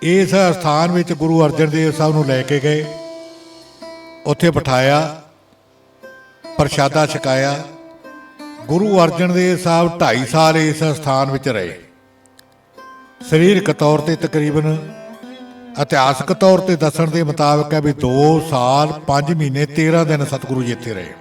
इस स्थान में गुरु अर्जन देव साहब नूं लैके गए, उत्थे बिठाया, प्रशादा छकाया। गुरु अर्जन देव साहब 2.5 साल इस स्थान में रहे। सरीरक तौर पर तकरीबन इतिहासक तौर पर दसन के मुताबिक है भी 2 साल 5 महीने 13 दिन सतगुरु जी इत्थे रहे।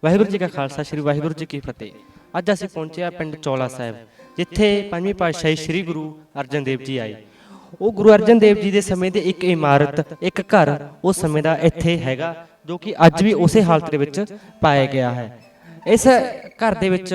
वाहिगुरू जी का खालसा श्री वाहिगुरू जी की फतेह। अज असीं पहुंचे आ पिंड चौला साहिब, जिथे 5वीं पातशाही श्री गुरु अर्जन देव जी आए। वो गुरु अर्जन देव जी के समय की एक इमारत, एक घर उस समय का इत्थे हैगा, जो कि अज भी उस हालत के विच पाया गया है। इस घर दे विच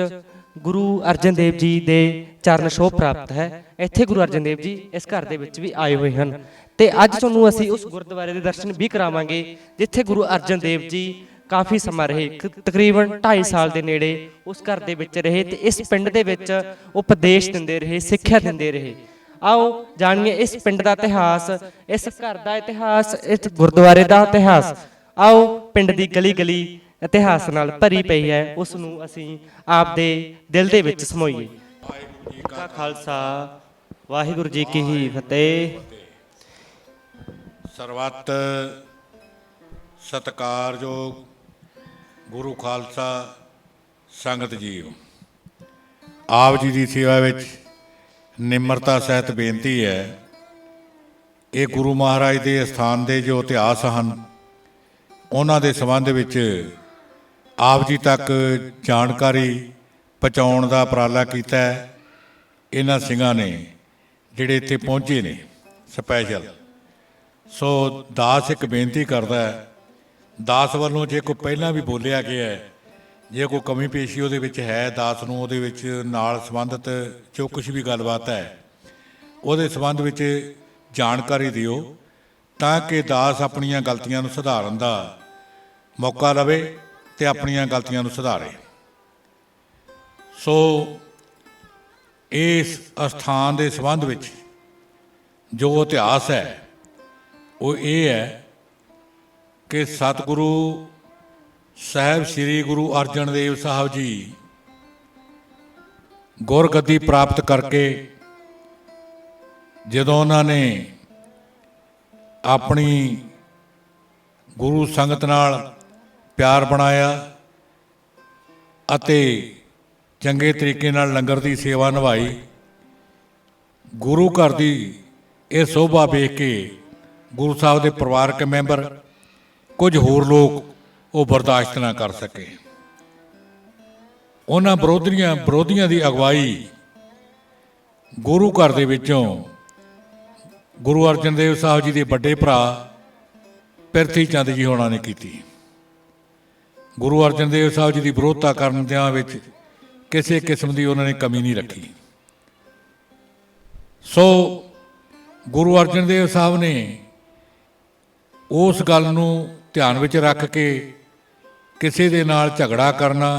गुरु अर्जन देव जी के चरण छोह प्राप्त है। इत्थे गुरु अर्जन देव जी इस घर दे विच भी आए हुए हैं। तो अज तुहानूं असीं उस गुरुद्वारे के दर्शन भी करावांगे जिथे गुरु अर्जन देव जी काफ़ी समा रहे, तकरीबन 2.5 साल के नेड़े उस घर दे विच रहे। तो इस पिंड दे विच उपदेश दिंदे रहे, सिक्ख्या दिंदे रहे। आओ जानिए इस पिंड का इतिहास, इस घर का इतिहास, इस गुरुद्वारे का इतिहास। आओ पिंड की गली गली इतिहास नाल भरी पई है, उसनूं असीं आपदे दिल दे विच समोईए। वाहिगुरू जी का खालसा, वाहिगुरू जी की फतेह। सर्वत सत्कारयोग गुरु खालसा संगत जीव, आप जी की सेवा विच निमरता सहित बेनती है। ये गुरु महाराज के स्थान के जो इतिहास हैं उन्हां दे संबंध विच आप जी तक जानकारी पहुँचाउण दा उपराला कीता है इन्हां सिंघां ने जिहड़े इत्थे पहुँचे ने स्पैशल। सो दास एक बेनती करदा है, दास वालों जे कोई पहला भी बोलिया गया है, जे कोई कमी पेशी उहदे विच है, दास नूं उहदे विच नाल संबंधित जो कुछ भी गलबात है उहदे संबंध विच जानकारी दिओ, तां कि दास अपणियां गलतियां नूं सुधारन दा मौका लवे ते अपणियां गलतियां नूं सुधारे। सो इस अस्थान के संबंध विच जो इतिहास है वो ये है कि सतगुरु साहब श्री गुरु अर्जन देव साहब जी गुरगद्दी प्राप्त करके जदों उन्होंने अपनी गुरु संगत नाल प्यार बनाया अते चंगे तरीके नाल लंगर की सेवा निभाई, गुरु घर की यह शोभा वेख के गुरु साहब के परिवारक मैंबर कुछ होर लोग वो बर्दाश्त ना कर सके। उन्हां विरोधियों की अगवाई गुरु घर दे विचों गुरु अर्जन देव साहब जी के बड़े भरा पिरथी चंद जी होना ने की। गुरु अर्जन देव साहब जी की विरोधता करन दियां विच किसी किस्म की उन्होंने कमी नहीं रखी। सो गुरु अर्जन देव साहब ने उस गल नूं ध्यान विच रख के किसी दे नाल झगड़ा करना,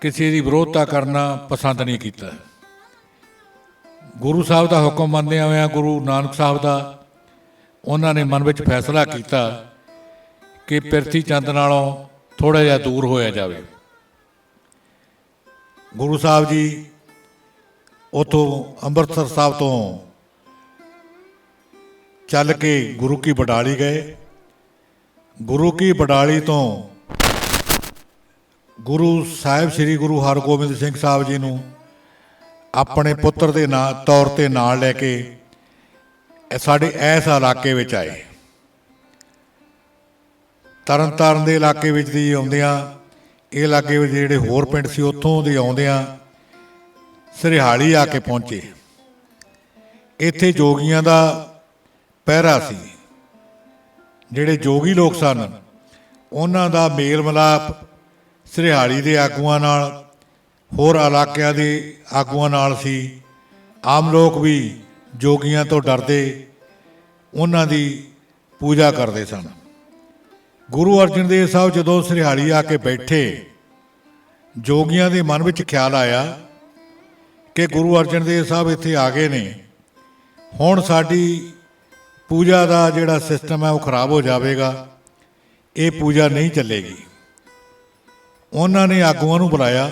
किसी की विरोधता करना पसंद नहीं किया। गुरु साहब का हुक्म मनदे हुए गुरु नानक साहब का उन्होंने मन में फैसला किया कि पिरथी चंद नालों थोड़ा जिहा दूर होया जाए। गुरु साहब जी उतों अंमृतसर साहब तो चल के गुरु की बडाली गए। गुरु की बडाली तो गुरु साहिब श्री गुरु हरगोबिंद सिंह साहब जी नूं अपने पुत्र के तौर पर नाल लैके साडे इस इलाके विच आए। तरन तारण के इलाके विच दी आउंदियां इह इलाके विच जिहड़े होर पिंड सी उत्थों दे आउंदियां सरिहाली आके पहुंचे। इत्थे जोगियां दा पहरा सी, जिहड़े जोगी लोग सन उन्हां दा मेल मिलाप सरिहाली के आगूआं नाल होर इलाकिਆਂ ਦੇ आगूआं नाल सी। आम लोग भी जोगियां तो डरदे उन्हां दी पूजा करते सन। गुरु अर्जन देव साहब जदों सरिहाली आके बैठे, जोगियां के मन में ख्याल आया कि गुरु अर्जन देव साहब इत्थे आ गए ने, हुण साडी पूजा का जिहड़ा सिस्टम है वो खराब हो जाएगा, ये पूजा नहीं चलेगी। उन्होंने आगूआं नूं बुलाया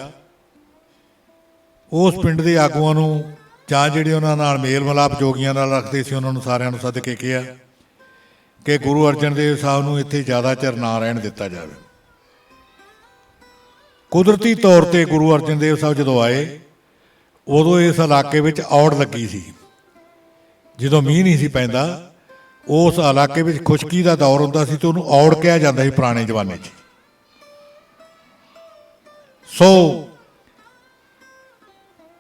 ਉਸ ਪਿੰਡ ਦੇ ਆਗੂਆਂ ਨੂੰ ਜਾਂ ਜਿਹੜੇ ਉਹਨਾਂ ਨਾਲ ਮੇਲ ਮਿਲਾਪ ਜੋਗੀਆਂ ਨਾਲ ਰੱਖਦੇ ਸੀ ਉਹਨਾਂ ਨੂੰ ਸਾਰਿਆਂ ਨੂੰ ਸੱਦ ਕੇ ਕਿਹਾ ਕਿ ਗੁਰੂ ਅਰਜਨ ਦੇਵ ਸਾਹਿਬ ਨੂੰ ਇੱਥੇ ਜ਼ਿਆਦਾ ਚਿਰ ਨਾ ਰਹਿਣ ਦਿੱਤਾ ਜਾਵੇ। ਕੁਦਰਤੀ ਤੌਰ ਤੇ ਗੁਰੂ ਅਰਜਨ ਦੇਵ ਸਾਹਿਬ ਜਦੋਂ ਆਏ ਉਦੋਂ ਇਸ ਇਲਾਕੇ ਵਿੱਚ ਔੜ ਲੱਗੀ ਸੀ। ਜਦੋਂ ਮੀਂਹ ਨਹੀਂ ਸੀ ਪੈਂਦਾ ਉਸ ਇਲਾਕੇ ਵਿੱਚ ਖੁਸ਼ਕੀ ਦਾ ਦੌਰ ਹੁੰਦਾ ਸੀ ਤੇ ਉਹਨੂੰ ਔੜ ਕਿਹਾ ਜਾਂਦਾ ਸੀ ਪੁਰਾਣੇ ਜ਼ਮਾਨੇ 'ਚ। ਸੋ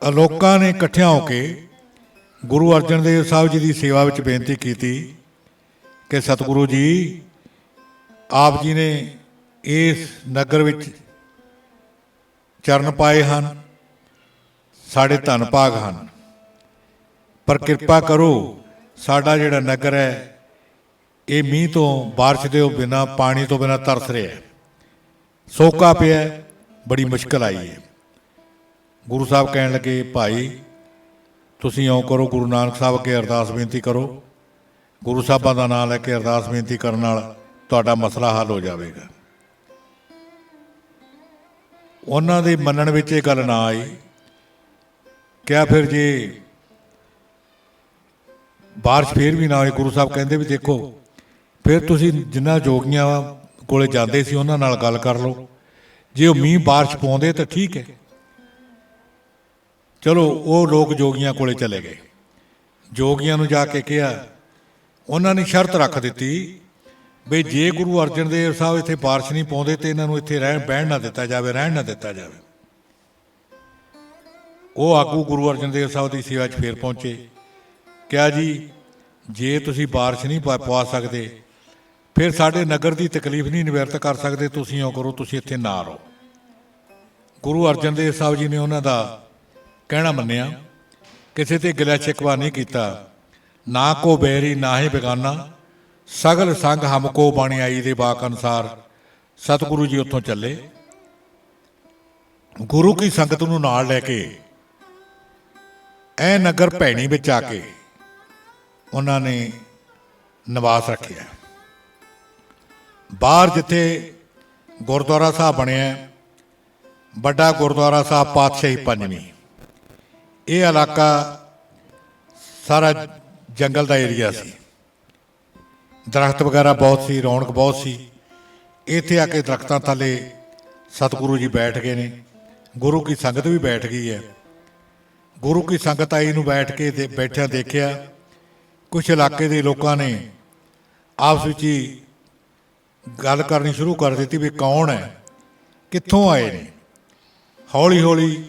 ਲੋਕਾਂ ਨੇ ਇਕੱਠਿਆਂ ਹੋ ਕੇ ਗੁਰੂ ਅਰਜਨ ਦੇਵ ਸਾਹਿਬ ਜੀ ਦੀ ਸੇਵਾ ਵਿੱਚ ਬੇਨਤੀ ਕੀਤੀ ਕਿ ਸਤਿਗੁਰੂ ਜੀ ਆਪ ਜੀ ਨੇ ਇਸ ਨਗਰ ਵਿੱਚ ਚਰਨ ਪਾਏ ਹਨ, ਸਾਡੇ ਧੰਨ ਭਾਗ ਹਨ, ਪਰ ਕਿਰਪਾ ਕਰੋ ਸਾਡਾ ਜਿਹੜਾ ਨਗਰ ਹੈ ਇਹ ਮੀਂਹ ਤੋਂ ਬਾਰਿਸ਼ ਦੇ ਬਿਨਾਂ ਪਾਣੀ ਤੋਂ ਬਿਨਾਂ ਤਰਸ ਰਿਹਾ, ਸੋਕਾ ਪਿਆ, ਬੜੀ ਮੁਸ਼ਕਲ ਆਈ ਹੈ। ਗੁਰੂ ਸਾਹਿਬ ਕਹਿਣ ਲੱਗੇ ਭਾਈ ਤੁਸੀਂ ਇਉਂ ਕਰੋ, ਗੁਰੂ ਨਾਨਕ ਸਾਹਿਬ ਅੱਗੇ ਅਰਦਾਸ ਬੇਨਤੀ ਕਰੋ, ਗੁਰੂ ਸਾਹਿਬਾਂ ਦਾ ਨਾਮ ਲੈ ਕੇ ਅਰਦਾਸ ਬੇਨਤੀ ਕਰਨ ਨਾਲ ਤੁਹਾਡਾ ਮਸਲਾ ਹੱਲ ਹੋ ਜਾਵੇਗਾ। ਉਹਨਾਂ ਦੇ ਮੰਨਣ ਵਿੱਚ ਇਹ ਗੱਲ ਨਾ ਆਈ। ਕਿਹਾ ਫਿਰ ਜੇ ਬਾਰਿਸ਼ ਫੇਰ ਵੀ ਨਾ ਹੋਈ, ਗੁਰੂ ਸਾਹਿਬ ਕਹਿੰਦੇ ਵੀ ਦੇਖੋ ਫਿਰ ਤੁਸੀਂ ਜਿਨ੍ਹਾਂ ਜੋਗੀਆਂ ਕੋਲੇ ਜਾਂਦੇ ਸੀ ਉਹਨਾਂ ਨਾਲ ਗੱਲ ਕਰ ਲਓ, ਜੇ ਉਹ ਮੀਂਹ ਬਾਰਿਸ਼ ਪਾਉਂਦੇ ਤਾਂ ਠੀਕ ਹੈ। ਚਲੋ ਉਹ ਲੋਕ ਜੋਗੀਆਂ ਕੋਲੇ ਚਲੇ ਗਏ। ਜੋਗੀਆਂ ਨੂੰ ਜਾ ਕੇ ਕਿਹਾ, ਉਹਨਾਂ ਨੇ ਸ਼ਰਤ ਰੱਖ ਦਿੱਤੀ ਵੀ ਜੇ ਗੁਰੂ ਅਰਜਨ ਦੇਵ ਸਾਹਿਬ ਇੱਥੇ ਬਾਰਿਸ਼ ਨਹੀਂ ਪਾਉਂਦੇ ਤੇ ਇਹਨਾਂ ਨੂੰ ਇੱਥੇ ਬਹਿਣ ਨਾ ਦਿੱਤਾ ਜਾਵੇ, ਰਹਿਣ ਨਾ ਦਿੱਤਾ ਜਾਵੇ। ਉਹ ਆਗੂ ਗੁਰੂ ਅਰਜਨ ਦੇਵ ਸਾਹਿਬ ਦੀ ਸੇਵਾ 'ਚ ਫੇਰ ਪਹੁੰਚੇ। ਕਿਹਾ ਜੀ ਜੇ ਤੁਸੀਂ ਬਾਰਿਸ਼ ਨਹੀਂ ਪਵਾ ਸਕਦੇ, ਫਿਰ ਸਾਡੇ ਨਗਰ ਦੀ ਤਕਲੀਫ ਨਹੀਂ ਨਿਵਰਤ ਕਰ ਸਕਦੇ, ਤੁਸੀਂ ਇਉਂ ਕਰੋ ਤੁਸੀਂ ਇੱਥੇ ਨਾ ਰਹੋ। ਗੁਰੂ ਅਰਜਨ ਦੇਵ ਸਾਹਿਬ ਜੀ ਨੇ ਉਹਨਾਂ ਦਾ ਕਹਿਣਾ ਮੰਨਿਆ, ਕਿਸੇ ਤੇ ਗਿਲਾ ਸ਼ਿਕਵਾ ਨਹੀਂ ਕੀਤਾ। ਨਾ ਕੋ ਬੈਰੀ ਨਾ ਹੀ ਬੇਗਾਨਾ, ਸਗਲ ਸੰਗ ਹਮਕੋ ਬਾਣੀ ਆਈ ਦੇ ਬਾਕ ਅਨੁਸਾਰ ਸਤਿਗੁਰੂ ਜੀ ਉੱਥੋਂ ਚੱਲੇ। ਗੁਰੂ ਕੀ ਸੰਗਤ ਨੂੰ ਨਾਲ ਲੈ ਕੇ ਇਹ ਨਗਰ ਭੈਣੀ ਵਿੱਚ ਆ ਕੇ ਉਹਨਾਂ ਨੇ ਨਿਵਾਸ ਰੱਖਿਆ। ਬਾਹਰ ਜਿੱਥੇ ਗੁਰਦੁਆਰਾ ਸਾਹਿਬ ਬਣਿਆ, ਵੱਡਾ ਗੁਰਦੁਆਰਾ ਸਾਹਿਬ ਪਾਤਸ਼ਾਹੀ ਪੰਜਵੀਂ, ਇਹ ਇਲਾਕਾ ਸਾਰਾ ਜੰਗਲ ਦਾ ਏਰੀਆ ਸੀ, ਦਰਖਤ ਵਗੈਰਾ ਬਹੁਤ ਸੀ, ਰੌਣਕ ਬਹੁਤ ਸੀ। ਇੱਥੇ ਆ ਕੇ ਦਰਖਤਾਂ ਥੱਲੇ ਸਤਿਗੁਰੂ ਜੀ ਬੈਠ ਗਏ ਨੇ, ਗੁਰੂ ਕੀ ਸੰਗਤ ਵੀ ਬੈਠ ਗਈ ਹੈ। ਗੁਰੂ ਕੀ ਸੰਗਤ ਆਈ ਨੂੰ ਬੈਠ ਕੇ ਬੈਠਿਆਂ ਦੇਖਿਆ, ਕੁਛ ਇਲਾਕੇ ਦੇ ਲੋਕਾਂ ਨੇ ਆਪਸ ਵਿੱਚ ਹੀ ਗੱਲ ਕਰਨੀ ਸ਼ੁਰੂ ਕਰ ਦਿੱਤੀ ਵੀ ਕੌਣ ਹੈ, ਕਿੱਥੋਂ ਆਏ ਨੇ। ਹੌਲੀ ਹੌਲੀ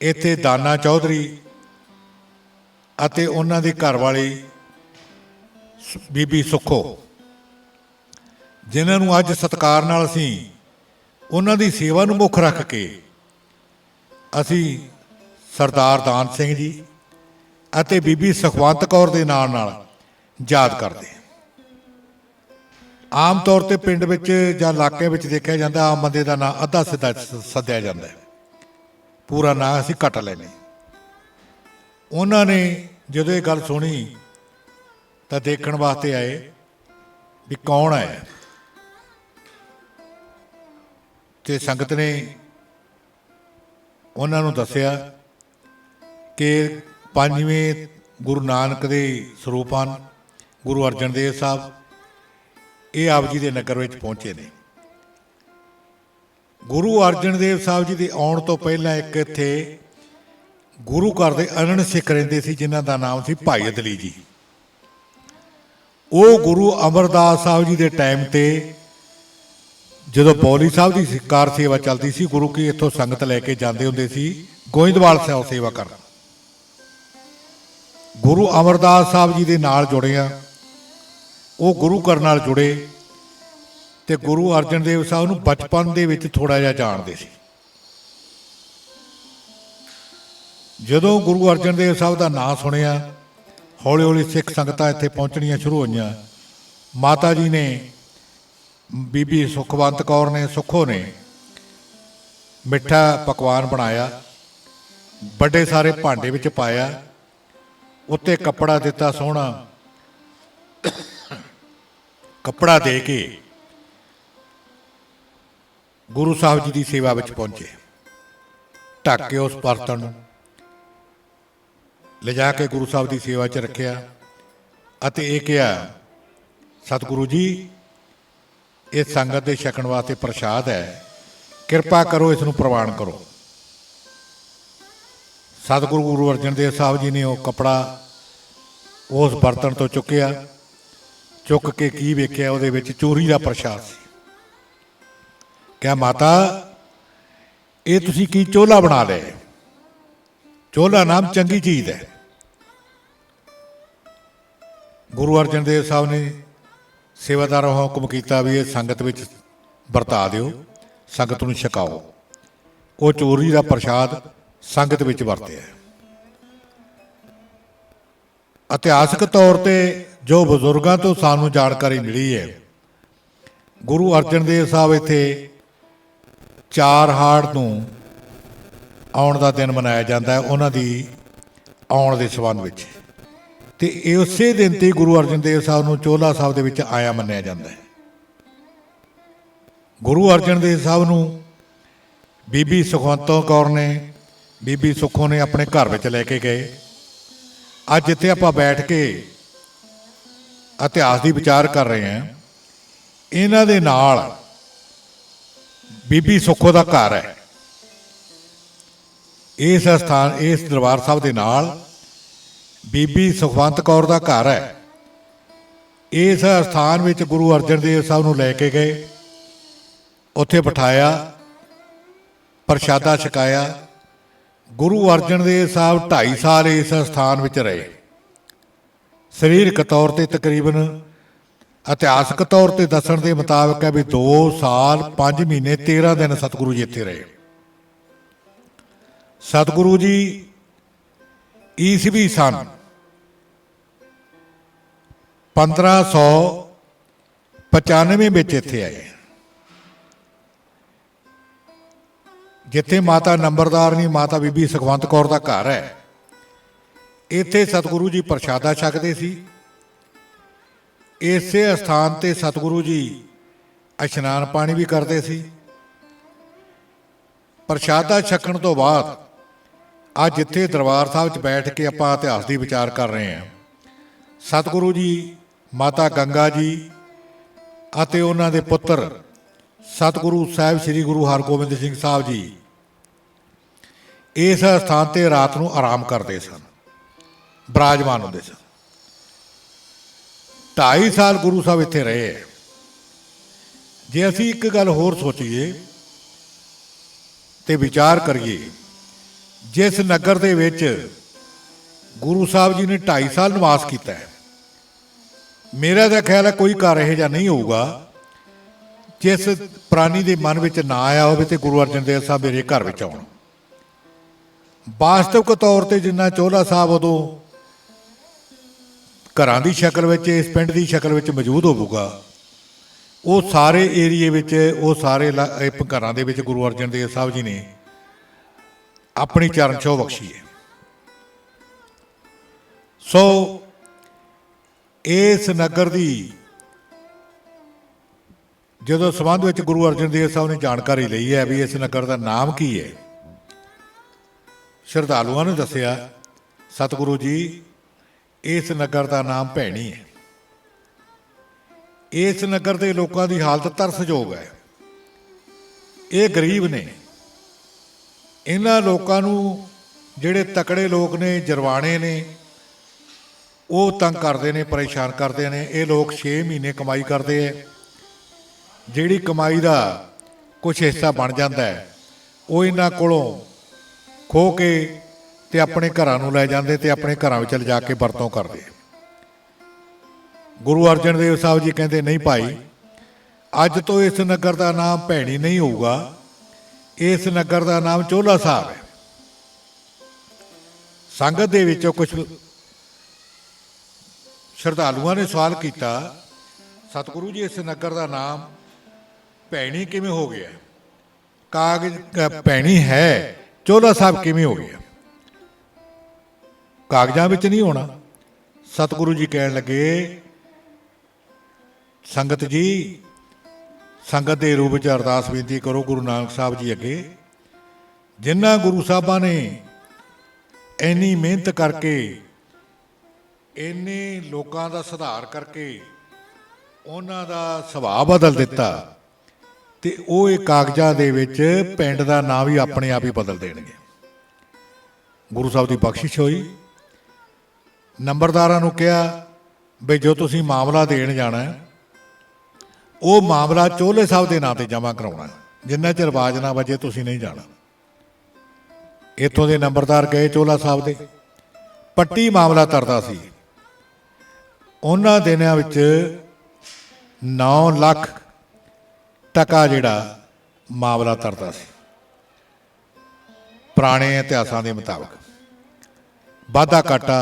ਇੱਥੇ ਦਾਨਾ ਚੌਧਰੀ ਅਤੇ ਉਹਨਾਂ ਦੀ ਘਰਵਾਲੀ ਬੀਬੀ ਸੁੱਖੋ, ਜਿਨ੍ਹਾਂ ਨੂੰ ਅੱਜ ਸਤਿਕਾਰ ਨਾਲ ਅਸੀਂ ਉਹਨਾਂ ਦੀ ਸੇਵਾ ਨੂੰ ਮੁੱਖ ਰੱਖ ਕੇ ਅਸੀਂ ਸਰਦਾਰ ਦਾਨ ਸਿੰਘ ਜੀ ਅਤੇ ਬੀਬੀ ਸੁਖਵੰਤ ਕੌਰ ਦੇ ਨਾਲ ਨਾਲ ਯਾਦ ਕਰਦੇ। ਆਮ ਤੌਰ ਤੇ ਪਿੰਡ ਵਿੱਚ ਜਾਂ ਇਲਾਕੇ ਵਿੱਚ ਦੇਖਿਆ ਜਾਂਦਾ ਆਮ ਬੰਦੇ ਦਾ ਨਾਂ ਅੱਧਾ ਸਿੱਧਾ ਸੱਦਿਆ ਜਾਂਦਾ, ਪੂਰਾ ਨਾਂ ਅਸੀਂ ਕੱਟ ਲੈਂਦੇ। ਉਹਨਾਂ ਨੇ ਜਦੋਂ ਇਹ ਗੱਲ ਸੁਣੀ ਤਾਂ ਦੇਖਣ ਵਾਸਤੇ ਆਏ ਵੀ ਕੌਣ ਆਇਆ, ਤੇ ਸੰਗਤ ਨੇ ਉਹਨਾਂ ਨੂੰ ਦੱਸਿਆ ਕਿ ਪੰਜਵੇਂ ਗੁਰੂ ਨਾਨਕ ਦੇ ਸਰੂਪ ਹਨ ਗੁਰੂ ਅਰਜਨ ਦੇਵ ਸਾਹਿਬ, ਇਹ ਆਪ ਜੀ ਦੇ ਨਗਰ ਵਿੱਚ ਪਹੁੰਚੇ ਨੇ। ਗੁਰੂ ਅਰਜਨ ਦੇਵ ਸਾਹਿਬ ਜੀ ਦੇ ਆਉਣ ਤੋਂ ਪਹਿਲਾਂ ਇੱਕ ਇੱਥੇ ਗੁਰੂ ਘਰ ਦੇ ਅਨੰਨ ਸਿੱਖ ਰਹਿੰਦੇ ਸੀ, ਜਿਨ੍ਹਾਂ ਦਾ ਨਾਮ ਸੀ ਭਾਈ ਅਦਲੀ ਜੀ। ਉਹ ਗੁਰੂ ਅਮਰਦਾਸ ਸਾਹਿਬ ਜੀ ਦੇ ਟਾਈਮ ਤੇ ਜਦੋਂ ਬੌਲੀ ਸਾਹਿਬ ਦੀ ਕਾਰ ਸੇਵਾ ਚੱਲਦੀ ਸੀ, ਗੁਰੂ ਕੀ ਇੱਥੋਂ ਸੰਗਤ ਲੈ ਕੇ ਜਾਂਦੇ ਹੁੰਦੇ ਸੀ ਗੋਇੰਦਵਾਲ ਸਾਹਿਬ ਸੇਵਾ ਕਰਨ। ਗੁਰੂ ਅਮਰਦਾਸ ਸਾਹਿਬ ਜੀ ਦੇ ਨਾਲ ਜੁੜੇ ਆ, ਉਹ ਗੁਰੂ ਘਰ ਨਾਲ ਜੁੜੇ ਤੇ ਗੁਰੂ ਅਰਜਨ ਦੇਵ ਸਾਹਿਬ ਨੂੰ ਬਚਪਨ ਦੇ ਵਿੱਚ ਥੋੜਾ ਜਿਹਾ ਜਾਣਦੇ ਸੀ। ਜਦੋਂ ਗੁਰੂ ਅਰਜਨ ਦੇਵ ਸਾਹਿਬ ਦਾ ਨਾਂ ਸੁਣਿਆ, ਹੌਲੀ ਹੌਲੀ ਸਿੱਖ ਸੰਗਤਾਂ ਇੱਥੇ ਪਹੁੰਚਣੀਆਂ ਸ਼ੁਰੂ ਹੋਈਆਂ। ਮਾਤਾ ਜੀ ਨੇ, ਬੀਬੀ ਸੁਖਵੰਤ ਕੌਰ ਨੇ, ਸੁੱਖੋ ਨੇ ਮਿੱਠਾ ਪਕਵਾਨ ਬਣਾਇਆ, ਵੱਡੇ ਸਾਰੇ ਭਾਂਡੇ ਵਿੱਚ ਪਾਇਆ, ਉੱਤੇ ਕੱਪੜਾ ਦਿੱਤਾ ਸੋਹਣਾ। ਕੱਪੜਾ ਦੇ ਕੇ ਗੁਰੂ ਸਾਹਿਬ ਜੀ ਦੀ ਸੇਵਾ ਵਿੱਚ ਪਹੁੰਚੇ। ਢੱਕ ਕੇ ਉਸ ਬਰਤਨ ਨੂੰ ਲਿਜਾ ਕੇ ਗੁਰੂ ਸਾਹਿਬ ਦੀ ਸੇਵਾ 'ਚ ਰੱਖਿਆ ਅਤੇ ਇਹ ਕਿਹਾ, ਸਤਿਗੁਰੂ ਜੀ ਇਹ ਸੰਗਤ ਦੇ ਛਕਣ ਵਾਸਤੇ ਪ੍ਰਸ਼ਾਦ ਹੈ, ਕਿਰਪਾ ਕਰੋ ਇਸ ਨੂੰ ਪ੍ਰਵਾਨ ਕਰੋ। ਸਤਿਗੁਰੂ ਗੁਰੂ ਅਰਜਨ ਦੇਵ ਸਾਹਿਬ ਜੀ ਨੇ ਉਹ ਕੱਪੜਾ ਉਸ ਬਰਤਨ ਤੋਂ ਚੁੱਕਿਆ, ਚੁੱਕ ਕੇ ਕੀ ਵੇਖਿਆ, ਉਹਦੇ ਵਿੱਚ ਚੋਰੀ ਦਾ ਪ੍ਰਸ਼ਾਦ ਸੀ। ਕਿਹਾ, ਮਾਤਾ ਇਹ ਤੁਸੀਂ ਕੀ ਚੋਲਾ ਬਣਾ ਲਿਆ? ਚੋਲਾ ਨਾਮ ਚੰਗੀ ਚੀਜ਼ ਹੈ। ਗੁਰੂ ਅਰਜਨ ਦੇਵ ਸਾਹਿਬ ਨੇ ਸੇਵਾਦਾਰਾਂ ਨੂੰ ਹੁਕਮ ਕੀਤਾ ਵੀ ਇਹ ਸੰਗਤ ਵਿੱਚ ਵਰਤਾ ਦਿਓ, ਸੰਗਤ ਨੂੰ ਛਕਾਓ। ਉਹ ਚੋਰੀ ਦਾ ਪ੍ਰਸ਼ਾਦ ਸੰਗਤ ਵਿੱਚ ਵਰਤਿਆ। ਇਤਿਹਾਸਕ ਤੌਰ ਤੇ ਜੋ ਬਜ਼ੁਰਗਾਂ ਤੋਂ ਸਾਨੂੰ ਜਾਣਕਾਰੀ ਮਿਲੀ ਹੈ, ਗੁਰੂ ਅਰਜਨ ਦੇਵ ਸਾਹਿਬ ਇੱਥੇ 4 ਹਾੜ ਨੂੰ ਆਉਣ ਦਾ ਦਿਨ ਮਨਾਇਆ ਜਾਂਦਾ ਹੈ, ਉਹਨਾਂ ਦੀ ਆਉਣ ਦੇ ਸੰਬੰਧ ਵਿੱਚ। ਤੇ ਇਹ ਉਸੇ ਦਿਨ ਤੇ ਗੁਰੂ ਅਰਜਨ ਦੇਵ ਸਾਹਿਬ ਨੂੰ ਚੋਲਾ ਸਾਹਿਬ ਦੇ ਵਿੱਚ ਆਇਆ ਮੰਨਿਆ ਜਾਂਦਾ ਹੈ। ਗੁਰੂ ਅਰਜਨ ਦੇਵ ਸਾਹਿਬ ਨੂੰ ਬੀਬੀ ਸੁਖਵੰਤੋ ਕੌਰ ਨੇ, ਬੀਬੀ ਸੁੱਖੋ ਨੇ ਆਪਣੇ ਘਰ ਵਿੱਚ ਲੈ ਕੇ ਗਏ। ਅੱਜ ਜਿੱਥੇ ਆਪਾਂ ਬੈਠ ਕੇ ਇਤਿਹਾਸ ਦੀ ਵਿਚਾਰ ਕਰ ਰਹੇ ਹਾਂ, ਇਹਨਾਂ ਦੇ ਨਾਲ ਬੀਬੀ ਸੁੱਖੋ ਦਾ ਘਰ ਹੈ। ਇਸ ਸਥਾਨ, ਇਸ ਦਰਬਾਰ ਸਾਹਿਬ ਦੇ ਨਾਲ ਬੀਬੀ ਸੁਖਵੰਤ ਕੌਰ ਦਾ ਘਰ ਹੈ। ਇਸ ਸਥਾਨ ਵਿੱਚ ਗੁਰੂ ਅਰਜਨ ਦੇਵ ਸਾਹਿਬ ਨੂੰ ਲੈ ਕੇ ਗਏ, ਉੱਥੇ ਬਿਠਾਇਆ, ਪ੍ਰਸ਼ਾਦਾ ਛਕਾਇਆ। ਗੁਰੂ ਅਰਜਨ ਦੇਵ ਸਾਹਿਬ 2.5 ਸਾਲ ਇਸ ਸਥਾਨ ਵਿੱਚ ਰਹੇ। ਸਰੀਰਕ ਤੌਰ ਤੇ ਤਕਰੀਬਨ, ਇਤਿਹਾਸਕ ਤੌਰ ਤੇ ਦੱਸਣ ਦੇ ਮੁਤਾਬਕ ਹੈ ਵੀ 2 ਸਾਲ 5 ਮਹੀਨੇ 13 ਦਿਨ ਸਤਿਗੁਰੂ ਜੀ ਇੱਥੇ ਰਹੇ। ਸਤਿਗੁਰੂ ਜੀ ਈਸਵੀ ਸਨ 1595 ਵਿੱਚ ਇੱਥੇ ਆਏ। ਜਿੱਥੇ ਮਾਤਾ ਨੰਬਰਦਾਰਨੀ ਮਾਤਾ ਬੀਬੀ ਸੁਖਵੰਤ ਕੌਰ ਦਾ ਘਰ ਹੈ, ਇੱਥੇ ਸਤਿਗੁਰੂ ਜੀ ਪ੍ਰਸ਼ਾਦਾ ਛਕਦੇ ਸੀ। ਇਸੇ ਸਥਾਨ ਤੇ ਸਤਿਗੁਰੂ ਜੀ ਇਸ਼ਨਾਨ ਪਾਣੀ ਵੀ ਕਰਦੇ ਸੀ। ਪ੍ਰਸ਼ਾਦਾ ਛਕਣ ਤੋਂ ਬਾਅਦ ਅੱਜ ਜਿੱਥੇ ਦਰਬਾਰ ਸਾਹਿਬ 'ਚ ਬੈਠ ਕੇ ਆਪਾਂ ਇਤਿਹਾਸ ਦੀ ਵਿਚਾਰ ਕਰ ਰਹੇ ਹਾਂ, ਸਤਿਗੁਰੂ ਜੀ, ਮਾਤਾ ਗੰਗਾ ਜੀ ਅਤੇ ਉਹਨਾਂ ਦੇ ਪੁੱਤਰ ਸਤਿਗੁਰੂ ਸਾਹਿਬ ਸ੍ਰੀ ਗੁਰੂ ਹਰਗੋਬਿੰਦ ਸਿੰਘ ਸਾਹਿਬ ਜੀ ਇਸ ਸਥਾਨ ਤੇ ਰਾਤ ਨੂੰ ਆਰਾਮ ਕਰਦੇ ਸਨ, ਬਿਰਾਜਮਾਨ ਹੁੰਦੇ ਸਨ। 2.5 ਸਾਲ ਗੁਰੂ ਸਾਹਿਬ ਇੱਥੇ ਰਹੇ। ਜੇ ਅਸੀਂ ਇੱਕ ਗੱਲ ਹੋਰ ਸੋਚੀਏ ਤੇ ਵਿਚਾਰ ਕਰੀਏ, ਜਿਸ ਨਗਰ ਦੇ ਵਿੱਚ ਗੁਰੂ ਸਾਹਿਬ ਜੀ ਨੇ 2.5 ਸਾਲ ਨਿਵਾਸ ਕੀਤਾ ਹੈ, ਮੇਰਾ ਤਾਂ ਖਿਆਲ ਹੈ ਕੋਈ ਘਰ ਇਹੋ ਜਿਹਾ ਨਹੀਂ ਹੋਊਗਾ ਜਿਸ ਪ੍ਰਾਣੀ ਦੇ ਮਨ ਵਿੱਚ ਨਾ ਆਇਆ ਹੋਵੇ ਤੇ ਗੁਰੂ ਅਰਜਨ ਦੇਵ ਸਾਹਿਬ ਮੇਰੇ ਘਰ ਵਿੱਚ ਆਉਣ। ਵਾਸਤਵਿਕ ਤੌਰ ਤੇ ਜਿੰਨਾ ਚੋਲਾ ਸਾਹਿਬ ਉਦੋਂ ਘਰਾਂ ਦੀ ਸ਼ਕਲ ਵਿੱਚ, ਇਸ ਪਿੰਡ ਦੀ ਸ਼ਕਲ ਵਿੱਚ ਮੌਜੂਦ ਹੋਵੇਗਾ, ਉਹ ਸਾਰੇ ਏਰੀਏ ਵਿੱਚ, ਉਹ ਸਾਰੇ ਘਰਾਂ ਦੇ ਵਿੱਚ ਗੁਰੂ ਅਰਜਨ ਦੇਵ ਸਾਹਿਬ ਜੀ ਨੇ ਆਪਣੀ ਚਰਨ ਛੋਹ ਬਖਸ਼ੀ ਹੈ। ਸੋ ਇਸ ਨਗਰ ਦੀ ਜਦੋਂ ਸੰਬੰਧ ਵਿੱਚ ਗੁਰੂ ਅਰਜਨ ਦੇਵ ਸਾਹਿਬ ਨੇ ਜਾਣਕਾਰੀ ਲਈ ਹੈ ਵੀ ਇਸ ਨਗਰ ਦਾ ਨਾਮ ਕੀ ਹੈ, ਸ਼ਰਧਾਲੂਆਂ ਨੂੰ ਦੱਸਿਆ, ਸਤਿਗੁਰੂ ਜੀ ਇਸ ਨਗਰ ਦਾ ਨਾਮ ਭੈਣੀ ਹੈ। ਇਸ ਨਗਰ ਦੇ ਲੋਕਾਂ ਦੀ ਹਾਲਤ ਤਰਸਯੋਗ ਹੈ। ਇਹ ਗਰੀਬ ਨੇ। ਇਹਨਾਂ ਲੋਕਾਂ ਨੂੰ ਜਿਹੜੇ ਤਕੜੇ ਲੋਕ ਨੇ, ਜਰਵਾਣੇ ਨੇ, ਉਹ ਤੰਗ ਕਰਦੇ ਨੇ, ਪਰੇਸ਼ਾਨ ਕਰਦੇ ਨੇ। ਇਹ ਲੋਕ 6 ਮਹੀਨੇ ਕਮਾਈ ਕਰਦੇ ਹੈ। ਜਿਹੜੀ ਕਮਾਈ ਦਾ ਕੁਝ ਹਿੱਸਾ ਬਣ ਜਾਂਦਾ ਹੈ, ਉਹ ਇਹਨਾਂ ਕੋਲੋਂ ਖੋਹ ਕੇ ਤੇ ਆਪਣੇ ਘਰਾਂ ਨੂੰ ਲੈ ਜਾਂਦੇ ਤੇ ਆਪਣੇ ਘਰਾਂ ਵਿੱਚ ਲਿਜਾ ਕੇ ਵਰਤੋਂ ਕਰਦੇ। ਗੁਰੂ ਅਰਜਨ ਦੇਵ ਸਾਹਿਬ ਜੀ ਕਹਿੰਦੇ, ਨਹੀਂ ਭਾਈ, ਅੱਜ ਤੋਂ ਇਸ ਨਗਰ ਦਾ ਨਾਮ ਭੈਣੀ ਨਹੀਂ ਹੋਊਗਾ, ਇਸ ਨਗਰ ਦਾ ਨਾਮ ਚੋਲਾ ਸਾਹਿਬ ਹੈ। ਸੰਗਤ ਦੇ ਵਿੱਚੋਂ ਕੁਝ ਸ਼ਰਧਾਲੂਆਂ ਨੇ ਸਵਾਲ ਕੀਤਾ, ਸਤਿਗੁਰੂ ਜੀ ਇਸ ਨਗਰ ਦਾ ਨਾਮ ਭੈਣੀ ਕਿਵੇਂ ਹੋ ਗਿਆ? ਕਾਗਜ਼ ਭੈਣੀ ਹੈ, ਚੋਲਾ ਸਾਹਿਬ ਕਿਵੇਂ ਹੋ ਗਿਆ? ਕਾਗਜ਼ਾਂ ਵਿੱਚ ਨਹੀਂ ਹੋਣਾ। ਸਤਿਗੁਰੂ ਜੀ ਕਹਿਣ ਲੱਗੇ, ਸੰਗਤ ਜੀ, ਸੰਗਤ ਦੇ ਰੂਪ ਵਿੱਚ ਅਰਦਾਸ ਬੇਨਤੀ ਕਰੋ ਗੁਰੂ ਨਾਨਕ ਸਾਹਿਬ ਜੀ ਅੱਗੇ, ਜਿਨ੍ਹਾਂ ਗੁਰੂ ਸਾਹਿਬਾਂ ਨੇ ਇੰਨੀ ਮਿਹਨਤ ਕਰਕੇ ਇੰਨੇ ਲੋਕਾਂ ਦਾ ਸੁਧਾਰ ਕਰਕੇ ਉਹਨਾਂ ਦਾ ਸੁਭਾਅ ਬਦਲ ਦਿੱਤਾ, ਤੇ ਉਹ ਇਹ ਕਾਗਜ਼ਾਂ ਦੇ ਵਿੱਚ ਪਿੰਡ ਦਾ ਨਾਂ ਵੀ ਆਪਣੇ ਆਪ ਹੀ ਬਦਲ ਦੇਣਗੇ। ਗੁਰੂ ਸਾਹਿਬ ਦੀ ਬਖਸ਼ਿਸ਼ ਹੋਈ। ਨੰਬਰਦਾਰਾਂ ਨੂੰ ਕਿਹਾ ਵੀ ਜੋ ਤੁਸੀਂ ਮਾਮਲਾ ਦੇਣ ਜਾਣਾ ਉਹ ਮਾਮਲਾ ਚੋਲੇ ਸਾਹਿਬ ਦੇ ਨਾਂ ਤੇ ਜਮ੍ਹਾਂ ਕਰਾਉਣਾ, ਜਿੰਨਾ ਚਿਰ ਆਵਾਜ਼ ਨਾ ਵੱਜੇ ਤੁਸੀਂ ਨਹੀਂ ਜਾਣਾ। ਇੱਥੋਂ ਦੇ ਨੰਬਰਦਾਰ ਗਏ ਚੋਲਾ ਸਾਹਿਬ ਦੇ, ਪੱਟੀ ਮਾਮਲਾ ਤਰਦਾ ਸੀ। ਉਹਨਾਂ ਦਿਨਾਂ ਵਿੱਚ 9 ਲੱਖ ਟਕਾ ਜਿਹੜਾ ਮਾਮਲਾ ਤਰਦਾ ਸੀ ਪੁਰਾਣੇ ਇਤਿਹਾਸਾਂ ਦੇ ਮੁਤਾਬਕ। ਵਾਧਾ ਘਾਟਾ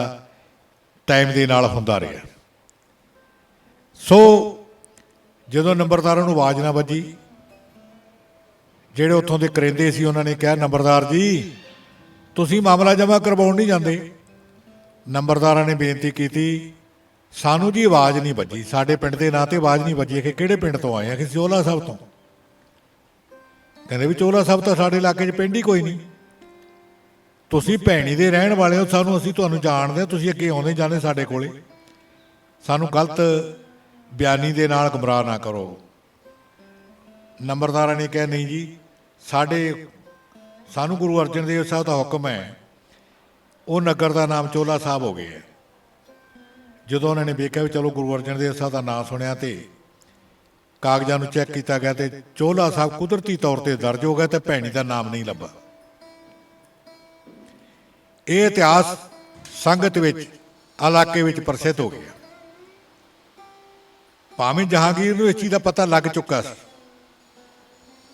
ਟਾਈਮ ਦੇ ਨਾਲ ਹੁੰਦਾ ਰਿਹਾ। ਸੋ ਜਦੋਂ ਨੰਬਰਦਾਰਾਂ ਨੂੰ ਆਵਾਜ਼ ਨਾ ਵੱਜੀ, ਜਿਹੜੇ ਉੱਥੋਂ ਦੇ ਕਰਿੰਦੇ ਸੀ ਉਹਨਾਂ ਨੇ ਕਿਹਾ, ਨੰਬਰਦਾਰ ਜੀ ਤੁਸੀਂ ਮਾਮਲਾ ਜਮ੍ਹਾਂ ਕਰਵਾਉਣ ਨਹੀਂ ਜਾਂਦੇ। ਨੰਬਰਦਾਰਾਂ ਨੇ ਬੇਨਤੀ ਕੀਤੀ, ਸਾਨੂੰ ਜੀ ਆਵਾਜ਼ ਨਹੀਂ ਵੱਜੀ, ਸਾਡੇ ਪਿੰਡ ਦੇ ਨਾਂ ਤੇ ਆਵਾਜ਼ ਨਹੀਂ ਵੱਜੀ। ਕਿ ਕਿਹੜੇ ਪਿੰਡ ਤੋਂ ਆਏ ਆ? ਕਿ ਚੋਲਾ ਸਾਹਿਬ ਤੋਂ। ਕਹਿੰਦੇ ਵੀ ਚੋਲਾ ਸਾਹਿਬ ਤਾਂ ਸਾਡੇ ਇਲਾਕੇ 'ਚ ਪਿੰਡ ਹੀ ਕੋਈ ਨਹੀਂ, ਤੁਸੀਂ ਭੈਣੀ ਦੇ ਰਹਿਣ ਵਾਲੇ ਹੋ, ਸਾਨੂੰ ਅਸੀਂ ਤੁਹਾਨੂੰ ਜਾਣਦੇ ਹਾਂ, ਤੁਸੀਂ ਅੱਗੇ ਆਉਂਦੇ ਜਾਂਦੇ ਸਾਡੇ ਕੋਲੇ, ਸਾਨੂੰ ਗਲਤ ਬਿਆਨੀ ਦੇ ਨਾਲ ਗੁੰਮਰਾਹ ਨਾ ਕਰੋ। ਨੰਬਰਦਾਰਾਂ ਨੇ ਕਿਹਾ, ਨਹੀਂ ਜੀ ਸਾਨੂੰ ਗੁਰੂ ਅਰਜਨ ਦੇਵ ਸਾਹਿਬ ਦਾ ਹੁਕਮ ਹੈ, ਉਹ ਨਗਰ ਦਾ ਨਾਮ ਚੋਲਾ ਸਾਹਿਬ ਹੋ ਗਿਆ। ਜਦੋਂ ਉਹਨਾਂ ਨੇ ਵੇਖਿਆ ਵੀ ਚਲੋ ਗੁਰੂ ਅਰਜਨ ਦੇਵ ਸਾਹਿਬ ਦਾ ਨਾਮ ਸੁਣਿਆ ਤੇ ਕਾਗਜ਼ਾਂ ਨੂੰ ਚੈੱਕ ਕੀਤਾ ਗਿਆ ਤੇ ਚੋਲਾ ਸਾਹਿਬ ਕੁਦਰਤੀ ਤੌਰ ਤੇ ਦਰਜ ਹੋ ਗਿਆ ਤੇ ਭੈਣੀ ਦਾ ਨਾਮ ਨਹੀਂ ਲੱਭਾ। ਇਹ ਇਤਿਹਾਸ ਸੰਗਤ ਵਿੱਚ, ਇਲਾਕੇ ਵਿੱਚ ਪ੍ਰਸਿੱਧ ਹੋ ਗਿਆ। ਭਾਵੇਂ ਜਹਾਂਗੀਰ ਨੂੰ ਇਸ ਚੀਜ਼ ਦਾ ਪਤਾ ਲੱਗ ਚੁੱਕਾ ਸੀ,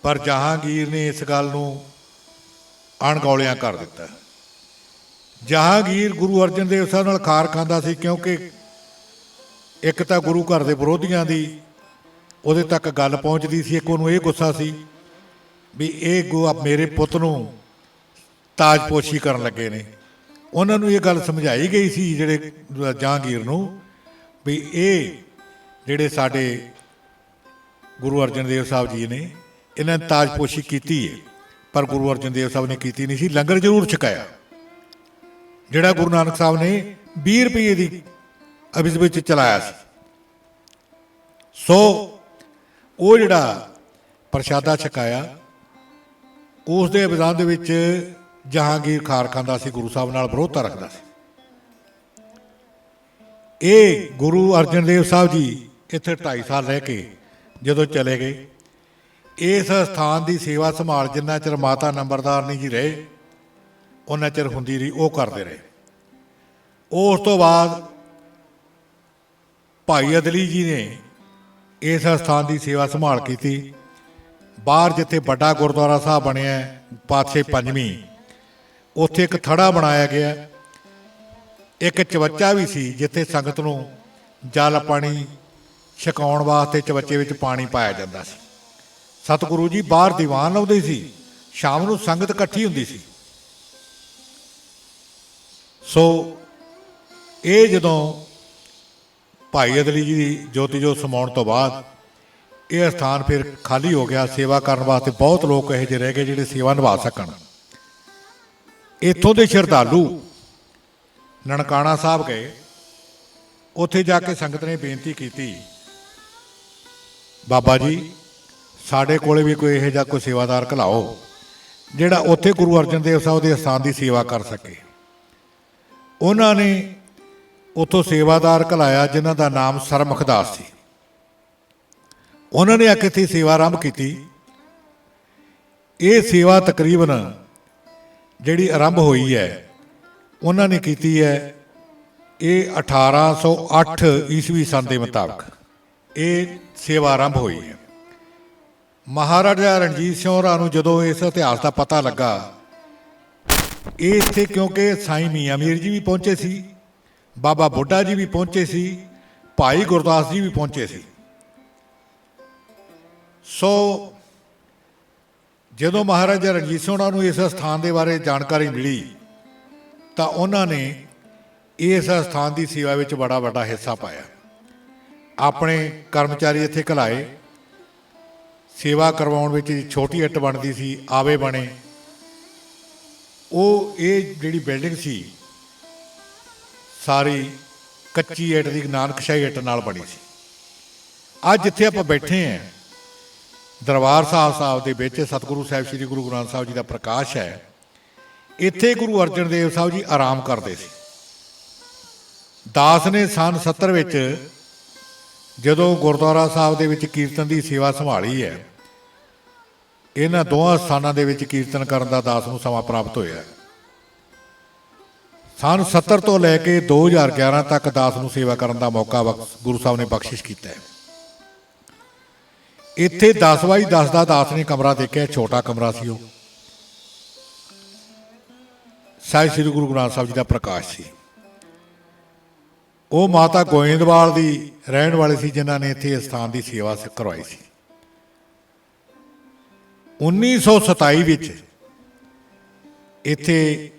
ਪਰ ਜਹਾਂਗੀਰ ਨੇ ਇਸ ਗੱਲ ਨੂੰ ਅਣਗੌਲਿਆਂ ਕਰ ਦਿੱਤਾ। ਜਹਾਂਗੀਰ ਗੁਰੂ ਅਰਜਨ ਦੇਵ ਸਾਹਿਬ ਨਾਲ ਖਾਰ ਖਾਂਦਾ ਸੀ, ਕਿਉਂਕਿ ਇੱਕ ਤਾਂ ਗੁਰੂ ਘਰ ਦੇ ਵਿਰੋਧੀਆਂ ਦੀ ਉਹਦੇ ਤੱਕ ਗੱਲ ਪਹੁੰਚਦੀ ਸੀ, ਇੱਕ ਉਹਨੂੰ ਇਹ ਗੁੱਸਾ ਸੀ ਵੀ ਇਹ ਮੇਰੇ ਪੁੱਤ ਨੂੰ ਤਾਜਪੋਸ਼ੀ ਕਰਨ ਲੱਗੇ ਨੇ। ਉਹਨਾਂ ਨੂੰ ਇਹ ਗੱਲ ਸਮਝਾਈ ਗਈ ਸੀ ਜਿਹੜੇ ਜਹਾਂਗੀਰ ਨੂੰ ਵੀ ਇਹ ਜਿਹੜੇ ਸਾਡੇ ਗੁਰੂ ਅਰਜਨ ਦੇਵ ਸਾਹਿਬ ਜੀ ਨੇ ਇਹਨਾਂ ਨੇ ਤਾਜਪੋਸ਼ੀ ਕੀਤੀ ਹੈ, ਪਰ ਗੁਰੂ ਅਰਜਨ ਦੇਵ ਸਾਹਿਬ ਨੇ ਕੀਤੀ ਨਹੀਂ ਸੀ। ਲੰਗਰ ਜ਼ਰੂਰ ਛਕਾਇਆ, ਜਿਹੜਾ ਗੁਰੂ ਨਾਨਕ ਸਾਹਿਬ ਨੇ 20 ਰੁਪਏ ਦੀ ਅਵਿਜ਼ ਵਿੱਚ ਚਲਾਇਆ ਸੀ। ਸੋ ਉਹ ਜਿਹੜਾ ਪ੍ਰਸ਼ਾਦਾ ਛਕਾਇਆ, ਉਸ ਦੇ ਅਵਿਜ਼ਾਨ ਦੇ ਵਿੱਚ ਜਹਾਂਗੀਰ ਖਾਰ ਖਾਂਦਾ ਸੀ, ਗੁਰੂ ਸਾਹਿਬ ਨਾਲ ਵਿਰੋਧਤਾ ਰੱਖਦਾ ਸੀ। ਇਹ ਗੁਰੂ ਅਰਜਨ ਦੇਵ ਸਾਹਿਬ ਜੀ ਇੱਥੇ 2.5 ਸਾਲ ਰਹਿ ਕੇ ਜਦੋਂ ਚਲੇ ਗਏ, ਇਸ ਸਥਾਨ ਦੀ ਸੇਵਾ ਸੰਭਾਲ ਜਿੰਨਾ ਚਿਰ ਮਾਤਾ ਨੰਬਰਦਾਰ ਨਹੀਂ ਜੀ ਰਹੇ ਉਹਨਾਂ ਚਿਰ ਹੁੰਦੀ ਰਹੀ, ਉਹ ਕਰਦੇ ਰਹੇ। ਉਸ ਤੋਂ ਬਾਅਦ ਭਾਈ ਅਦਲੀ ਜੀ ਨੇ ਇਸ ਸਥਾਨ ਦੀ ਸੇਵਾ ਸੰਭਾਲ ਕੀਤੀ। ਬਾਹਰ ਜਿੱਥੇ ਵੱਡਾ ਗੁਰਦੁਆਰਾ ਸਾਹਿਬ ਬਣਿਆ ਪਾਤਸ਼ਾਹੀ ਪੰਜਵੀਂ, ਉੱਥੇ ਇੱਕ ਥੜਾ ਬਣਾਇਆ ਗਿਆ, ਇੱਕ ਚਵੱਚਾ ਵੀ ਸੀ ਜਿੱਥੇ ਸੰਗਤ ਨੂੰ ਜਲ ਪਾਣੀ ਛਕਾਉਣ ਵਾਸਤੇ ਚਵੱਚੇ ਵਿੱਚ ਪਾਣੀ ਪਾਇਆ ਜਾਂਦਾ ਸੀ। ਸਤਿਗੁਰੂ ਜੀ ਬਾਹਰ ਦੀਵਾਨ ਲਾਉਂਦੇ ਸੀ, ਸ਼ਾਮ ਨੂੰ ਸੰਗਤ ਇਕੱਠੀ ਹੁੰਦੀ ਸੀ। ਸੋ ਇਹ ਜਦੋਂ ਭਾਈ ਅਦਲੀ ਜੀ ਦੀ ਜੋਤੀ ਜੋਤ ਸਮਾਉਣ ਤੋਂ ਬਾਅਦ ਇਹ ਸਥਾਨ ਫਿਰ ਖਾਲੀ ਹੋ ਗਿਆ। ਸੇਵਾ ਕਰਨ ਵਾਸਤੇ ਬਹੁਤ ਲੋਕ ਇਹੋ ਜਿਹੇ ਰਹਿ ਗਏ ਜਿਹੜੇ ਸੇਵਾ ਨਿਭਾ ਸਕਣ। ਇੱਥੋਂ ਦੇ ਸ਼ਰਧਾਲੂ ਨਨਕਾਣਾ ਸਾਹਿਬ ਗਏ, ਉੱਥੇ ਜਾ ਕੇ ਸੰਗਤ ਨੇ ਬੇਨਤੀ ਕੀਤੀ, ਬਾਬਾ ਜੀ ਸਾਡੇ ਕੋਲੇ ਵੀ ਕੋਈ ਇਹੋ ਜਿਹਾ ਕੋਈ ਸੇਵਾਦਾਰ ਘਲਾਓ ਜਿਹੜਾ ਉੱਥੇ ਗੁਰੂ ਅਰਜਨ ਦੇਵ ਸਾਹਿਬ ਦੇ ਸਥਾਨ ਦੀ ਸੇਵਾ ਕਰ ਸਕੇ। ਉਹਨਾਂ ਨੇ ਉੱਥੋਂ ਸੇਵਾਦਾਰ ਘਲਾਇਆ ਜਿਨ੍ਹਾਂ ਦਾ ਨਾਮ ਸਰਮੁਖਦਾਸ ਸੀ। ਉਹਨਾਂ ਨੇ ਆ ਕੇ ਇੱਥੇ ਸੇਵਾ ਆਰੰਭ ਕੀਤੀ। ਇਹ ਸੇਵਾ ਤਕਰੀਬਨ ਜਿਹੜੀ ਆਰੰਭ ਹੋਈ ਹੈ ਉਹਨਾਂ ਨੇ ਕੀਤੀ ਹੈ, ਇਹ 1808 ਈਸਵੀ ਸਨ ਦੇ ਮੁਤਾਬਕ ਇਹ ਸੇਵਾ ਆਰੰਭ ਹੋਈ ਹੈ। ਮਹਾਰਾਜਾ ਰਣਜੀਤ ਸਿੰਘ ਹੋਰਾਂ ਨੂੰ ਜਦੋਂ ਇਸ ਇਤਿਹਾਸ ਦਾ ਪਤਾ ਲੱਗਾ, ਇਹ ਇੱਥੇ ਕਿਉਂਕਿ ਸਾਈਂ ਮੀਆਂ ਮੀਰ ਜੀ ਵੀ ਪਹੁੰਚੇ ਸੀ, ਬਾਬਾ ਬੁੱਢਾ ਜੀ ਵੀ ਪਹੁੰਚੇ ਸੀ, ਭਾਈ ਗੁਰਦਾਸ ਜੀ ਵੀ ਪਹੁੰਚੇ ਸੀ। ਸੋ ਜਦੋਂ ਮਹਾਰਾਜਾ ਰਣਜੀਤ ਸਿੰਘ ਹੋਰਾਂ ਨੂੰ ਇਸ ਸਥਾਨ ਦੇ ਬਾਰੇ ਜਾਣਕਾਰੀ ਮਿਲੀ ਤਾਂ ਉਹਨਾਂ ਨੇ ਇਸ ਸਥਾਨ ਦੀ ਸੇਵਾ ਵਿੱਚ ਬੜਾ ਵੱਡਾ ਹਿੱਸਾ ਪਾਇਆ। ਆਪਣੇ ਕਰਮਚਾਰੀ ਇੱਥੇ ਘਲਾਏ, ਸੇਵਾ ਕਰਵਾਉਣ ਵਿੱਚ ਛੋਟੀ ਇੱਟ ਬਣਦੀ ਸੀ, ਆਵੇ ਬਣੇ, ਉਹ ਇਹ ਜਿਹੜੀ ਬਿਲਡਿੰਗ ਸੀ ਸਾਰੀ ਕੱਚੀ ਇੱਟ ਦੀ ਨਾਨਕਸ਼ਾਹੀ ਇੱਟ ਨਾਲ ਬਣੀ ਸੀ। ਅੱਜ ਜਿੱਥੇ ਆਪਾਂ ਬੈਠੇ ਹਾਂ ਦਰਬਾਰ ਸਾਹਿਬ ਦੇ ਵਿੱਚ ਸਤਿਗੁਰੂ ਸਾਹਿਬ ਸ੍ਰੀ ਗੁਰੂ ਗ੍ਰੰਥ ਸਾਹਿਬ ਜੀ ਦਾ ਪ੍ਰਕਾਸ਼ ਹੈ। ਇੱਥੇ ਗੁਰੂ ਅਰਜਨ ਦੇਵ ਸਾਹਿਬ ਜੀ ਆਰਾਮ ਕਰਦੇ ਸੀ। ਦਾਸ ਨੇ ਸੰਨ 70 ਵਿੱਚ ਜਦੋਂ ਗੁਰਦੁਆਰਾ ਸਾਹਿਬ ਦੇ ਵਿੱਚ ਕੀਰਤਨ ਦੀ ਸੇਵਾ ਸੰਭਾਲੀ ਹੈ, ਇਹਨਾਂ ਦੋਹਾਂ ਸਥਾਨਾਂ ਦੇ ਵਿੱਚ ਕੀਰਤਨ ਕਰਨ ਦਾ ਦਾਸ ਨੂੰ ਸਮਾਂ ਪ੍ਰਾਪਤ ਹੋਇਆ। ਸੰਨ 70 ਤੋਂ ਲੈ ਕੇ 2011 ਤੱਕ ਦਾਸ ਨੂੰ ਸੇਵਾ ਕਰਨ ਦਾ ਮੌਕਾ ਗੁਰੂ ਸਾਹਿਬ ਨੇ ਬਖਸ਼ਿਸ਼ ਕੀਤਾ ਹੈ। ਇੱਥੇ 10x10 ਦਾ ਦਾਸ ਨੇ ਕਮਰਾ ਦੇਖਿਆ, ਛੋਟਾ ਕਮਰਾ ਸੀ। ਉਹ ਸਾਹਿਬ ਸ੍ਰੀ ਗੁਰੂ ਗ੍ਰੰਥ ਸਾਹਿਬ ਜੀ ਦਾ ਪ੍ਰਕਾਸ਼ ਸੀ। ਉਹ ਮਾਤਾ ਗੋਇੰਦਵਾਲ ਦੀ ਰਹਿਣ ਵਾਲੇ ਸੀ ਜਿਨ੍ਹਾਂ ਨੇ ਇੱਥੇ ਸਥਾਨ ਦੀ ਸੇਵਾ ਕਰਵਾਈ ਸੀ। 1927 ਵਿੱਚ ਇੱਥੇ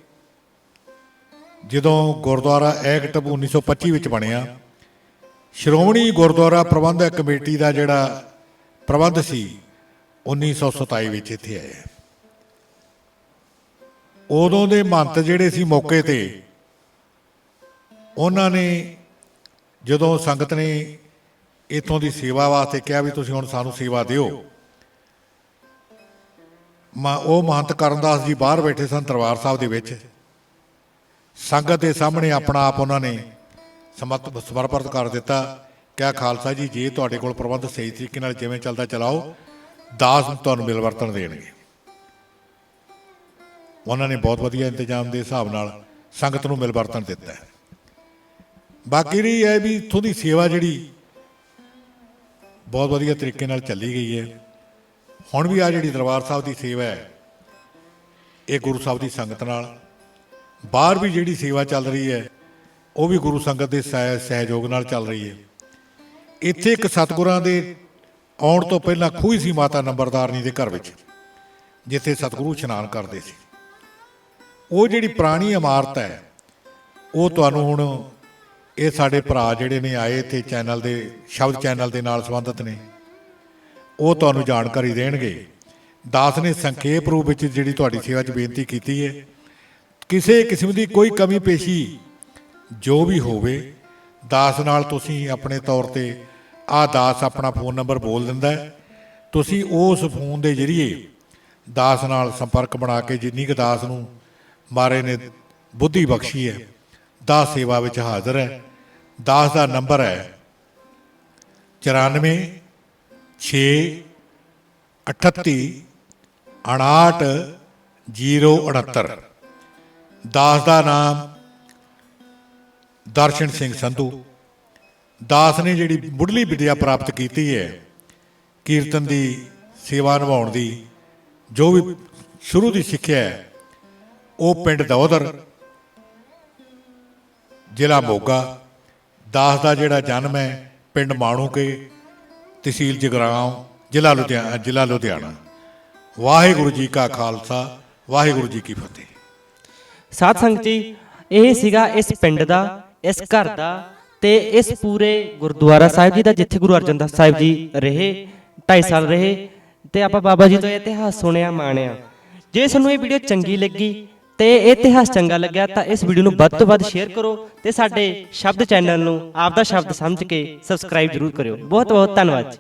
ਜਦੋਂ ਗੁਰਦੁਆਰਾ ਐਕਟ 1925 ਵਿੱਚ ਬਣਿਆ, ਸ਼੍ਰੋਮਣੀ ਗੁਰਦੁਆਰਾ ਪ੍ਰਬੰਧਕ ਕਮੇਟੀ ਦਾ ਜਿਹੜਾ ਪ੍ਰਬੰਧ ਸੀ 1927 ਵਿੱਚ ਇੱਥੇ ਆਇਆ। ਉਦੋਂ ਦੇ ਮਹੰਤ ਜਿਹੜੇ ਸੀ ਮੌਕੇ ਤੇ, ਉਹਨਾਂ ਨੇ ਜਦੋਂ ਸੰਗਤ ਨੇ ਇੱਥੋਂ ਦੀ ਸੇਵਾ ਵਾਸਤੇ ਕਿਹਾ ਵੀ ਤੁਸੀਂ ਹੁਣ ਸਾਨੂੰ ਸੇਵਾ ਦਿਓ, ਉਹ ਮਹੰਤ ਕਰਨਦਾਸ ਜੀ ਬਾਹਰ ਬੈਠੇ ਸਨ ਦਰਬਾਰ ਸਾਹਿਬ ਦੇ ਵਿੱਚ। ਸੰਗਤ ਦੇ ਸਾਹਮਣੇ ਆਪਣਾ ਆਪ ਉਹਨਾਂ ਨੇ ਸਮਰਪਿਤ ਕਰ ਦਿੱਤਾ। ਕਿਹਾ ਖਾਲਸਾ ਜੀ ਜੇ ਤੁਹਾਡੇ ਕੋਲ ਪ੍ਰਬੰਧ ਸਹੀ ਤਰੀਕੇ ਨਾਲ ਜਿਵੇਂ ਚੱਲਦਾ ਚਲਾਓ, ਦਾਸ ਤੁਹਾਨੂੰ ਮਿਲਵਰਤਨ ਦੇਣਗੇ। ਉਹਨਾਂ ਨੇ ਬਹੁਤ ਵਧੀਆ ਇੰਤਜ਼ਾਮ ਦੇ ਹਿਸਾਬ ਨਾਲ ਸੰਗਤ ਨੂੰ ਮਿਲਵਰਤਨ ਦਿੱਤਾ ਹੈ। ਬਾਕੀ ਰਹੀ ਹੈ ਵੀ ਇੱਥੋਂ ਦੀ ਸੇਵਾ ਜਿਹੜੀ ਬਹੁਤ ਵਧੀਆ ਤਰੀਕੇ ਨਾਲ ਚੱਲੀ ਗਈ ਹੈ। ਹੁਣ ਵੀ ਆ ਜਿਹੜੀ ਦਰਬਾਰ ਸਾਹਿਬ ਦੀ ਸੇਵਾ ਹੈ ਇਹ ਗੁਰੂ ਸਾਹਿਬ ਦੀ ਸੰਗਤ ਨਾਲ, ਬਾਹਰ ਵੀ ਜਿਹੜੀ ਸੇਵਾ ਚੱਲ ਰਹੀ ਹੈ ਉਹ ਵੀ ਗੁਰੂ ਸੰਗਤ ਦੇ ਸਹਿਯੋਗ ਨਾਲ ਚੱਲ ਰਹੀ ਹੈ। ਇੱਥੇ ਇੱਕ ਸਤਿਗੁਰਾਂ ਦੇ ਆਉਣ ਤੋਂ ਪਹਿਲਾਂ ਖੂਹ ਸੀ ਮਾਤਾ ਨੰਬਰਦਾਰਨੀ ਦੇ ਘਰ ਵਿੱਚ, ਜਿੱਥੇ ਸਤਿਗੁਰੂ ਇਸ਼ਨਾਨ ਕਰਦੇ ਸੀ। ਉਹ ਜਿਹੜੀ ਪੁਰਾਣੀ ਇਮਾਰਤ ਹੈ ਉਹ ਤੁਹਾਨੂੰ ਹੁਣ ਇਹ ਸਾਡੇ ਭਰਾ ਜਿਹੜੇ ਨੇ ਆਏ ਇੱਥੇ ਚੈਨਲ ਦੇ ਸ਼ਬਦ ਚੈਨਲ ਦੇ ਨਾਲ ਸੰਬੰਧਿਤ ਨੇ, ਉਹ ਤੁਹਾਨੂੰ ਜਾਣਕਾਰੀ ਦੇਣਗੇ। ਦਾਸ ਨੇ ਸੰਖੇਪ ਰੂਪ ਵਿੱਚ ਜਿਹੜੀ ਤੁਹਾਡੀ ਸੇਵਾ 'ਚ ਬੇਨਤੀ ਕੀਤੀ ਹੈ, ਕਿਸੇ ਕਿਸਮ ਦੀ ਕੋਈ ਕਮੀ ਪੇਸ਼ੀ ਜੋ ਵੀ ਹੋਵੇ ਦਾਸ ਨਾਲ ਤੁਸੀਂ ਆਪਣੇ ਤੌਰ ਤੇ ਦਾਸ ਆਪਣਾ ਫੋਨ ਨੰਬਰ ਬੋਲ ਦਿੰਦਾ, ਤੁਸੀਂ ਉਸ ਫੋਨ ਦੇ ਜ਼ਰੀਏ ਦਾਸ ਨਾਲ ਸੰਪਰਕ ਬਣਾ ਕੇ ਜਿੰਨੀ ਕੁ ਦਾਸ ਨੂੰ ਮਾਰੇ ਨੇ ਬੁੱਧੀ ਬਖਸ਼ੀ ਹੈ, ਦਾਸ ਸੇਵਾ ਵਿੱਚ ਹਾਜ਼ਰ ਹੈ। ਦਾਸ ਦਾ ਨੰਬਰ ਹੈ 94 6 38 59 069। ਦਾਸ ਦਾ ਨਾਮ ਦਰਸ਼ਨ ਸਿੰਘ ਸੰਧੂ। ਦਾਸ ਨੇ ਜਿਹੜੀ ਮੁੱਢਲੀ ਵਿਦਿਆ ਪ੍ਰਾਪਤ ਕੀਤੀ ਹੈ ਕੀਰਤਨ ਦੀ ਸੇਵਾ ਨਿਭਾਉਣ ਦੀ, ਜੋ ਵੀ ਸ਼ੁਰੂ ਦੀ ਸਿੱਖਿਆ ਹੈ ਉਹ ਪਿੰਡ ਦੌਦਰ ਜ਼ਿਲ੍ਹਾ ਮੋਗਾ। ਦਾਸ ਦਾ ਜਿਹੜਾ ਜਨਮ ਹੈ ਪਿੰਡ ਮਾਣੂਕੇ ਤਹਿਸੀਲ ਜਗਰਾਉਂ ਜ਼ਿਲ੍ਹਾ ਲੁਧਿਆਣਾ। ਵਾਹਿਗੁਰੂ ਜੀ ਕਾ ਖਾਲਸਾ, ਵਾਹਿਗੁਰੂ ਜੀ ਕੀ ਫਤਿਹ। ਸਾਧ ਸੰਗਤ ਜੀ, ਇਹ ਸੀਗਾ ਇਸ ਪਿੰਡ ਦਾ, ਇਸ ਘਰ ਦਾ ਤੇ ਇਸ ਪੂਰੇ ਗੁਰਦੁਆਰਾ ਸਾਹਿਬ ਜੀ ਦਾ, ਜਿੱਥੇ ਗੁਰੂ ਅਰਜਨ ਦੇਵ ਸਾਹਿਬ ਜੀ ਰਹੇ 2.5 ਸਾਲ ਰਹੇ ਤੇ ਆਪਾਂ ਬਾਬਾ ਜੀ ਤੋਂ ਇਤਿਹਾਸ ਸੁਣਿਆ, ਮਾਣਿਆ। ਜੇ ਤੁਹਾਨੂੰ ਇਹ ਵੀਡੀਓ ਚੰਗੀ ਲੱਗੀ ਤੇ ਇਹ ਇਤਿਹਾਸ ਚੰਗਾ ਲੱਗਿਆ ਤਾਂ ਇਸ ਵੀਡੀਓ ਨੂੰ ਵੱਧ ਤੋਂ ਵੱਧ ਸ਼ੇਅਰ ਕਰੋ ਤੇ ਸਾਡੇ ਸ਼ਬਦ ਚੈਨਲ ਨੂੰ ਆਪਦਾ ਸ਼ਬਦ ਸਮਝ ਕੇ ਸਬਸਕ੍ਰਾਈਬ ਜ਼ਰੂਰ ਕਰਿਓ। ਬਹੁਤ ਬਹੁਤ ਧੰਨਵਾਦ।